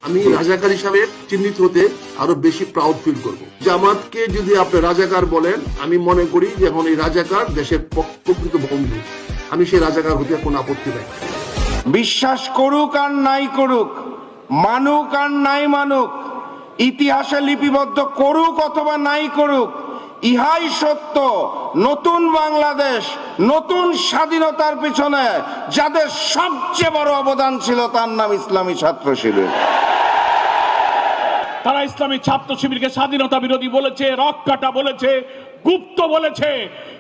আমি রাজাকার হিসাবে চিহ্নিত হতে আরো বেশি প্রাউড ফিল করব। জামাতকে যদি আপনি রাজাকার বলেন, আমি মনে করি যে এখন এই রাজাকার দেশের প্রকৃত বন্ধু। আমি সেই রাজাকার হতে কোনো আপত্তি নাই। বিশ্বাস করুক আর নাই করুক, মানুক আর নাই মানুক, ইতিহাসে লিপিবদ্ধ করুক অথবা নাই করুক, ইহাই সত্য। নতুন বাংলাদেশ, নতুন স্বাধীনতার পিছনে যাদের সবচেয়ে বড় অবদান ছিল তার নাম ইসলামী ছাত্র শিবির। তারা ইসলামী ছাত্র শিবিরকে স্বাধীনতা বিরোধী বলেছে, রক কাটা বলেছে, গুপ্ত বলেছে,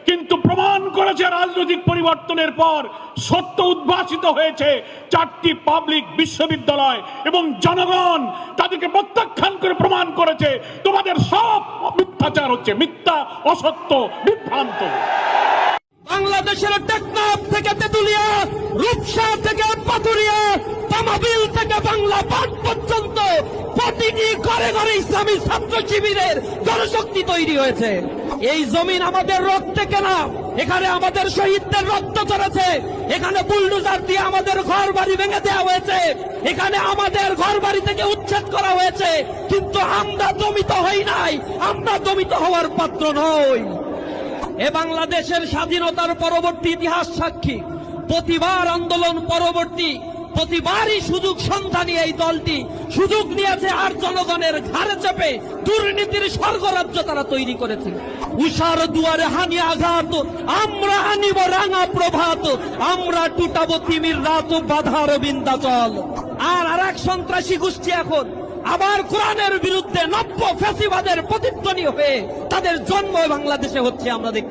কিন্তু প্রমাণ করেছে রাজনৈতিক পরিবর্তনের পর সত্য উদ্ভাসিত হয়েছে। 4টি পাবলিক বিশ্ববিদ্যালয় এবং জনগণ তাদেরকে প্রত্যাখ্যান করে প্রমাণ করেছে তোমাদের সব মিথ্যাচার হচ্ছে, মিথ্যা, অসত্য, বিভ্রান্ত। বাংলাদেশের টেকনাফ থেকে তেতুলিয়া, রূপসা থেকে পাথুরিয়া, তামাবিল থেকে বাংলা পাট পর্যন্ত প্রতিটি ঘরে ঘরে ইসলামী ছাত্র শিবিরের জনশক্তি তৈরি হয়েছে। এই জমিন আমাদের রক্তে কেনা, এখানে আমাদের শহীদদের রক্ত ঝরেছে, এখানে বুলডোজার দিয়ে আমাদের ঘর বাড়ি ভেঙে দেওয়া হয়েছে, এখানে আমাদের ঘর বাড়ি থেকে উচ্ছেদ করা হয়েছে, কিন্তু আমরা দমিত হই নাই, আমরা দমিত হওয়ার পাত্র নই। এ বাংলাদেশের স্বাধীনতার পরবর্তী ইতিহাস সাক্ষী। প্রতিবার আন্দোলন পরবর্তী, প্রতিবারই সুযোগ সন্ধানী এই দলটি সুযোগ নিয়েছে আর জনগণের ঘাড়ে চেপে দুর্নীতির স্বর্গরাজ্য তারা তৈরি করেছে। উষার দুয়ারে হানি আঘাত, আমরা আনিব রাঙা প্রভাত, আমরা টুটাবো তিমির রাত, বাধার বিন্দাচল। আর এক সন্ত্রাসী গোষ্ঠী এখন আবার কোরআনের বিরুদ্ধে নব্য ফ্যাসিবাদের প্রতিধ্বনি হয়ে তাদের জন্ম বাংলাদেশে হচ্ছে, আমরা দেখি।